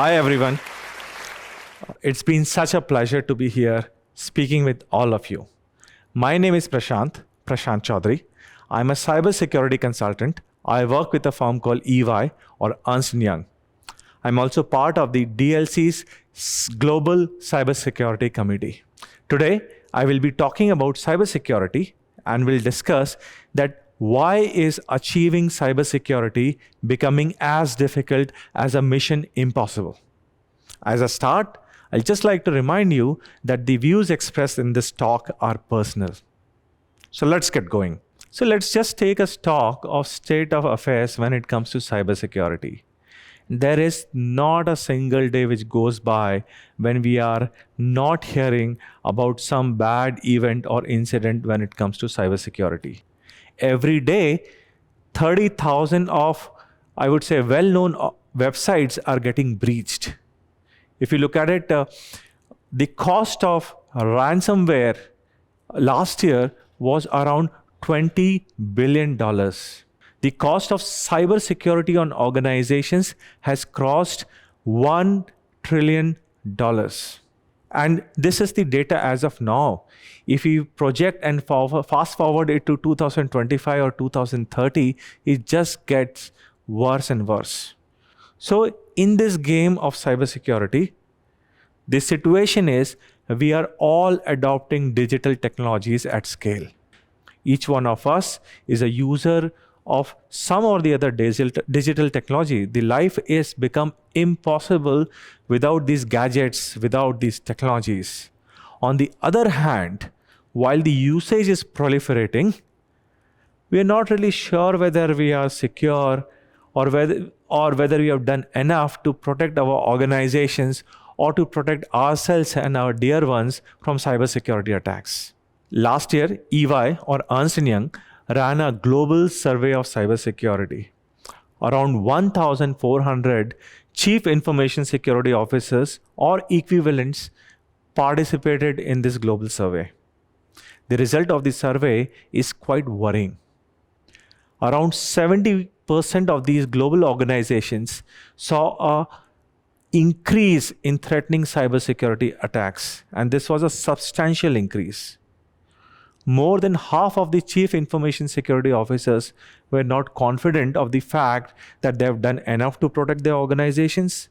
Hi, everyone. It's been such a pleasure to be here speaking with all of you. My name is Prashant Choudhary. I'm a cybersecurity consultant. I work with a firm called EY or Ernst Young. I'm also part of the DLC's Global Cybersecurity Committee. Today, I will be talking about cybersecurity and will discuss that why is achieving cybersecurity becoming as difficult as a mission impossible? As a start, I'd just like to remind you that the views expressed in this talk are personal. So let's get going. So let's just take a stock of state of affairs when it comes to cybersecurity. There is not a single day which goes by when we are not hearing about some bad event or incident when it comes to cybersecurity. Every day, 30,000 of, I would say, well-known websites are getting breached. If you look at it, the cost of ransomware last year was around $20 billion. The cost of cybersecurity on organizations has crossed $1 trillion. And this is the data as of now. If you project and fast forward it to 2025 or 2030, it just gets worse and worse. So in this game of cybersecurity, the situation is we are all adopting digital technologies at scale. Each one of us is a user of some or the other digital technology. The life is become impossible without these gadgets, without these technologies. On the other hand, while the usage is proliferating, we are not really sure whether we are secure or whether we have done enough to protect our organizations or to protect ourselves and our dear ones from cybersecurity attacks. Last year, EY or Ernst Young ran a global survey of cybersecurity. Around 1,400 chief information security officers or equivalents participated in this global survey. The result of the survey is quite worrying. Around 70% of these global organizations saw an increase in threatening cybersecurity attacks, and this was a substantial increase. More than half of the chief information security officers were not confident of the fact that they have done enough to protect their organizations.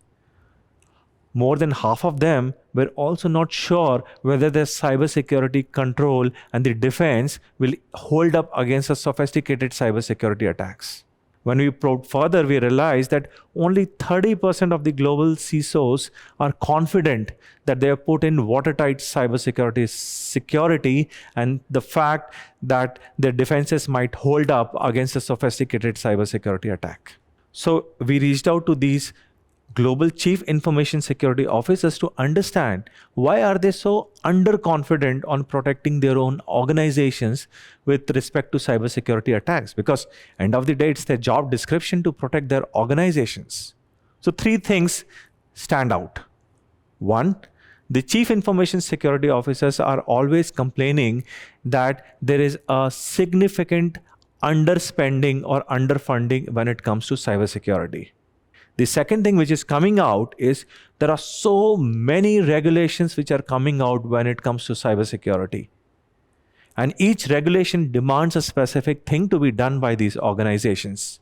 More than half of them were also not sure whether their cybersecurity control and the defense will hold up against the sophisticated cybersecurity attacks. When we probe further, we realize that only 30% of the global CISOs are confident that they have put in watertight cybersecurity security and the fact that their defenses might hold up against a sophisticated cybersecurity attack. So we reached out to these global chief information security officers to understand why are they so underconfident on protecting their own organizations with respect to cybersecurity attacks, because end of the day it's their job description to protect their organizations. So three things stand out. One, the chief information security officers are always complaining that there is a significant underspending or underfunding when it comes to cybersecurity. The second thing which is coming out is there are so many regulations which are coming out when it comes to cybersecurity. And each regulation demands a specific thing to be done by these organizations.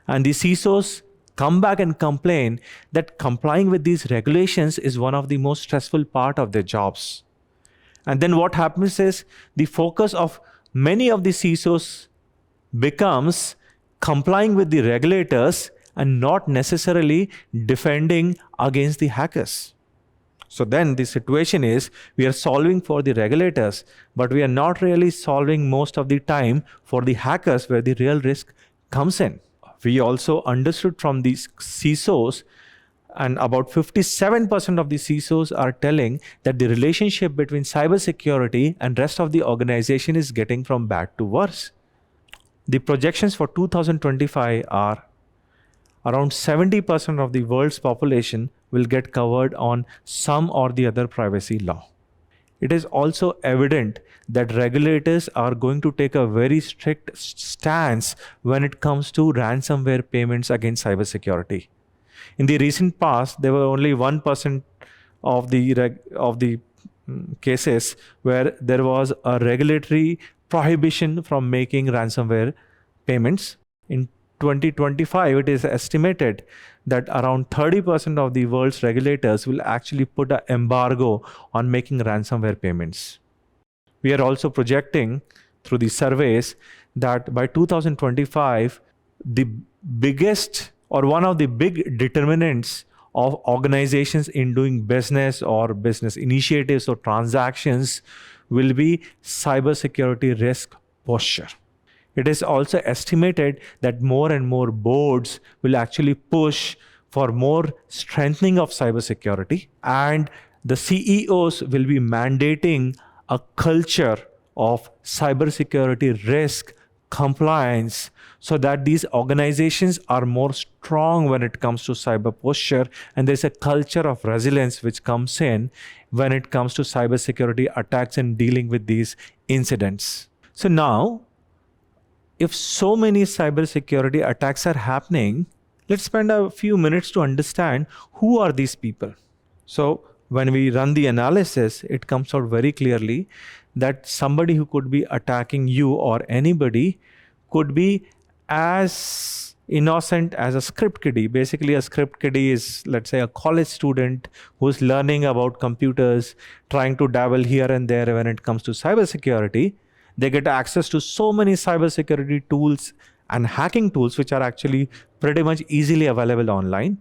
And the CISOs come back and complain that complying with these regulations is one of the most stressful part of their jobs. And then what happens is the focus of many of the CISOs becomes complying with the regulators and not necessarily defending against the hackers. So then the situation is we are solving for the regulators, but we are not really solving most of the time for the hackers where the real risk comes in. We also understood from these CISOs, and about 57% of the CISOs are telling that the relationship between cybersecurity and rest of the organization is getting from bad to worse. The projections for 2025 are around 70% of the world's population will get covered on some or the other privacy law. It is also evident that regulators are going to take a very strict stance when it comes to ransomware payments against cybersecurity. In the recent past, there were only 1% of the cases where there was a regulatory prohibition from making ransomware payments. In 2025, it is estimated that around 30% of the world's regulators will actually put an embargo on making ransomware payments. We are also projecting through the surveys that by 2025, the biggest or one of the big determinants of organizations in doing business or business initiatives or transactions will be cybersecurity risk posture. It is also estimated that more and more boards will actually push for more strengthening of cybersecurity, and the CEOs will be mandating a culture of cybersecurity risk compliance so that these organizations are more strong when it comes to cyber posture, and there's a culture of resilience which comes in when it comes to cybersecurity attacks and dealing with these incidents. So now, if so many cybersecurity attacks are happening, let's spend a few minutes to understand who are these people. So when we run the analysis, it comes out very clearly that somebody who could be attacking you or anybody could be as innocent as a script kiddie. Basically, a script kiddie is, let's say, a college student who's learning about computers, trying to dabble here and there when it comes to cybersecurity. They get access to so many cybersecurity tools and hacking tools, which are actually pretty much easily available online.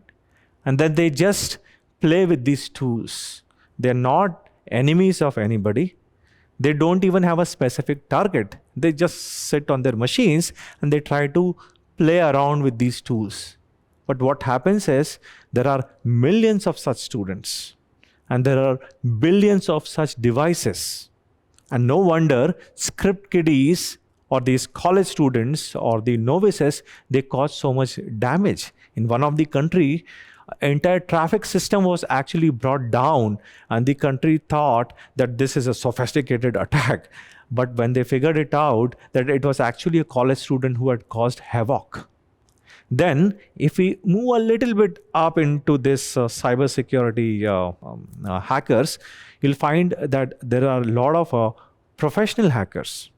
And then they just play with these tools. They're not enemies of anybody. They don't even have a specific target. They just sit on their machines and they try to play around with these tools. But what happens is there are millions of such students and there are billions of such devices. And no wonder script kiddies or these college students or the novices, they cause so much damage. In one of the country, entire traffic system was actually brought down and the country thought that this is a sophisticated attack. But when they figured it out, that it was actually a college student who had caused havoc. Then, if we move a little bit up into this cybersecurity hackers, you'll find that there are a lot of professional hackers.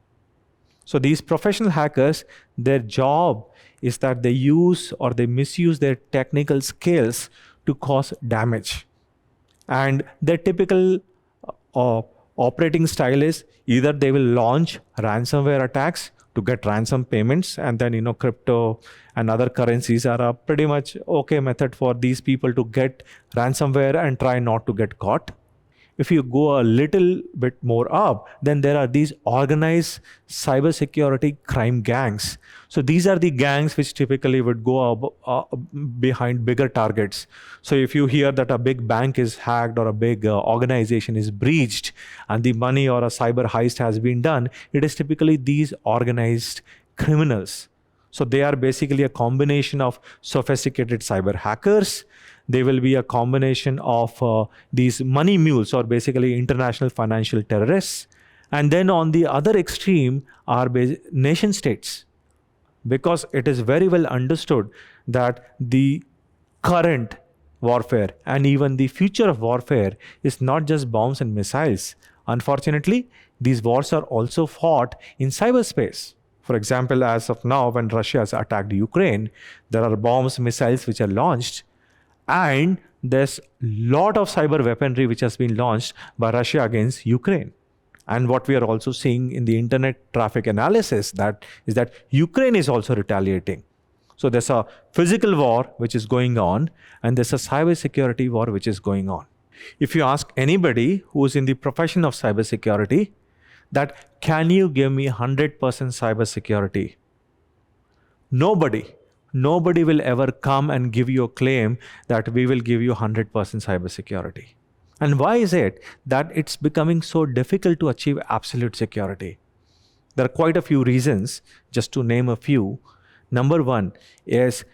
So these professional hackers, their job is that they use or they misuse their technical skills to cause damage. And their typical operating style is either they will launch ransomware attacks to get ransom payments, and then crypto and other currencies are a pretty much okay method for these people to get ransomware and try not to get caught. If you go a little bit more up, then there are these organized cybersecurity crime gangs. So these are the gangs which typically would go behind bigger targets. So if you hear that a big bank is hacked or a big organization is breached and the money or a cyber heist has been done, it is typically these organized criminals. So they are basically a combination of sophisticated cyber hackers. They will be a combination of these money mules or basically international financial terrorists. And then on the other extreme are nation states. Because it is very well understood that the current warfare and even the future of warfare is not just bombs and missiles. Unfortunately, these wars are also fought in cyberspace. For example, as of now, when Russia has attacked Ukraine, there are bombs, missiles which are launched. And there's a lot of cyber weaponry which has been launched by Russia against Ukraine. And what we are also seeing in the internet traffic analysis is that Ukraine is also retaliating. So there's a physical war which is going on, and there's a cybersecurity war which is going on. If you ask anybody who's in the profession of cybersecurity, that can you give me 100% cybersecurity? Nobody will ever come and give you a claim that we will give you 100% cybersecurity. And why is it that it's becoming so difficult to achieve absolute security? There are quite a few reasons, just to name a few. Number one is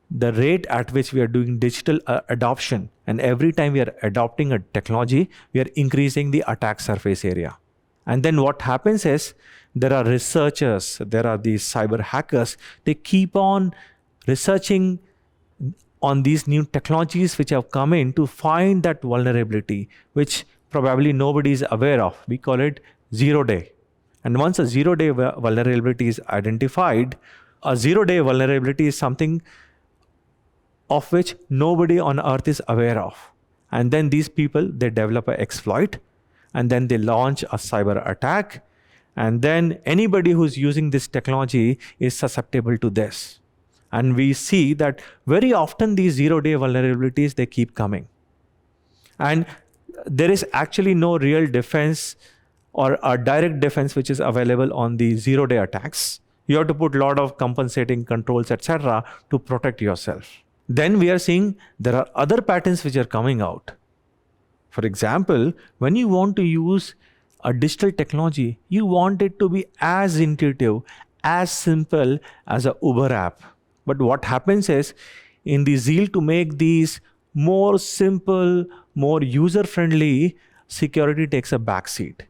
the rate at which we are doing digital adoption. And every time we are adopting a technology, we are increasing the attack surface area. And then what happens is there are researchers, there are these cyber hackers, they keep on researching on these new technologies which have come in to find that vulnerability, which probably nobody is aware of. We call it zero day. And once a zero day vulnerability is identified, a zero day vulnerability is something of which nobody on earth is aware of. And then these people, they develop an exploit, and then they launch a cyber attack. And then anybody who's using this technology is susceptible to this. And we see that very often these zero-day vulnerabilities, they keep coming. And there is actually no real defense or a direct defense which is available on the zero-day attacks. You have to put a lot of compensating controls, etc., to protect yourself. Then we are seeing there are other patterns which are coming out. For example, when you want to use a digital technology, you want it to be as intuitive, as simple as a Uber app. But what happens is, in the zeal to make these more simple, more user-friendly, security takes a backseat.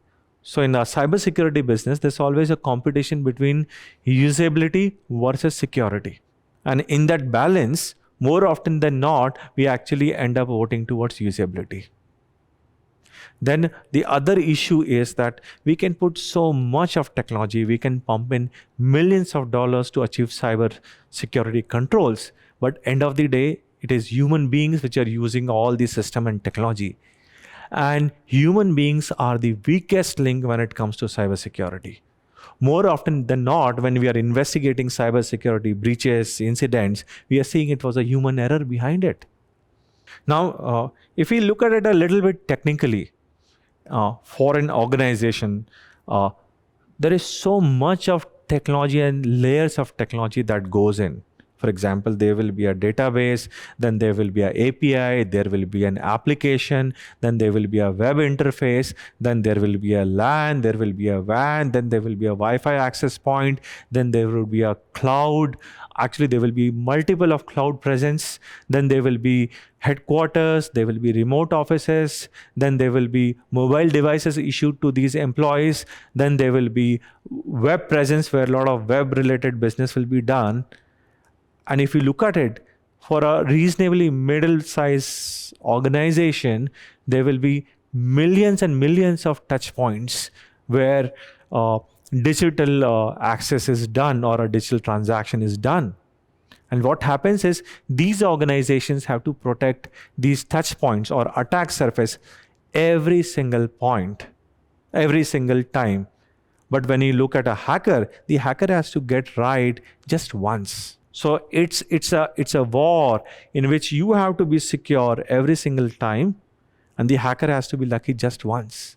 So in the cybersecurity business, there's always a competition between usability versus security. And in that balance, more often than not, we actually end up voting towards usability. Then the other issue is that we can put so much of technology, we can pump in millions of dollars to achieve cyber security controls. But end of the day, it is human beings which are using all the system and technology. And human beings are the weakest link when it comes to cybersecurity. More often than not, when we are investigating cybersecurity breaches, incidents, we are seeing it was a human error behind it. Now, if we look at it a little bit technically, for an organization, there is so much of technology and layers of technology that goes in. For example, there will be a database, then there will be an API, there will be an application, then there will be a web interface, then there will be a LAN, there will be a WAN, then there will be a Wi-Fi access point, then there will be a cloud. Actually, there will be multiple of cloud presence. Then there will be headquarters, there will be remote offices, then there will be mobile devices issued to these employees, then there will be web presence where a lot of web-related business will be done. And if you look at it, for a reasonably middle-sized organization, there will be millions and millions of touch points where digital access is done or a digital transaction is done. And what happens is these organizations have to protect these touch points or attack surface every single point, every single time. But when you look at a hacker, the hacker has to get right just once. So it's a war in which you have to be secure every single time, and the hacker has to be lucky just once.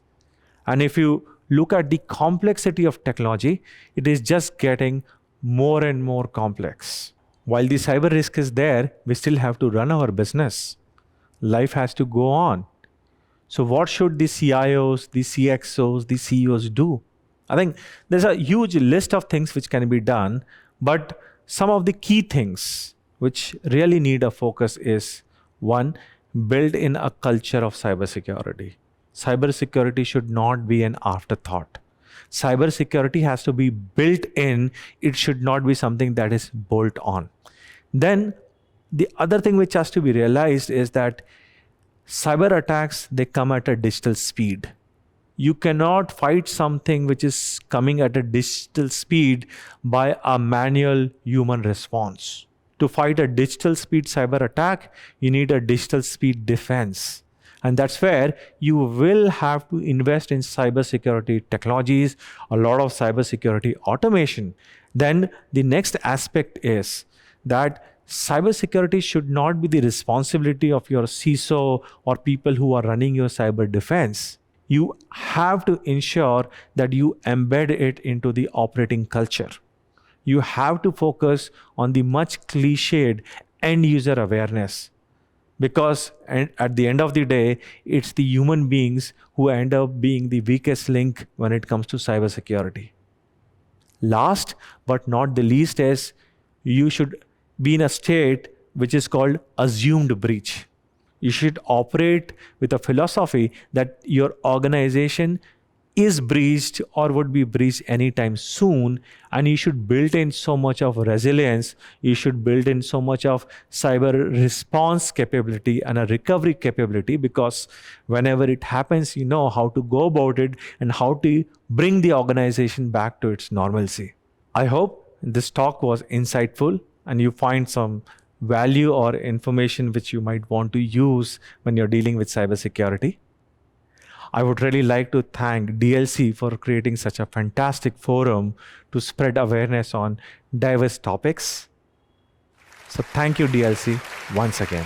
And if you look at the complexity of technology, it is just getting more and more complex. While the cyber risk is there, we still have to run our business. Life has to go on. So what should the CIOs, the CXOs, the CEOs do? I think there's a huge list of things which can be done, but some of the key things which really need a focus is, one, build in a culture of cybersecurity. Cybersecurity should not be an afterthought. Cybersecurity has to be built in. It should not be something that is bolt on. Then the other thing which has to be realized is that cyber attacks, they come at a digital speed. You cannot fight something which is coming at a digital speed by a manual human response. To fight a digital speed cyber attack, you need a digital speed defense. And that's where you will have to invest in cybersecurity technologies, a lot of cybersecurity automation. Then the next aspect is that cybersecurity should not be the responsibility of your CISO or people who are running your cyber defense. You have to ensure that you embed it into the operating culture. You have to focus on the much cliched end user awareness. Because at the end of the day, it's the human beings who end up being the weakest link when it comes to cybersecurity. Last but not the least is you should be in a state which is called assumed breach. You should operate with a philosophy that your organization is breached or would be breached anytime soon, and you should build in so much of resilience, you should build in so much of cyber response capability and a recovery capability, because whenever it happens, you know how to go about it and how to bring the organization back to its normalcy. I hope this talk was insightful and you find some value or information which you might want to use when you're dealing with cybersecurity. I would really like to thank DLC for creating such a fantastic forum to spread awareness on diverse topics. So thank you, DLC, once again.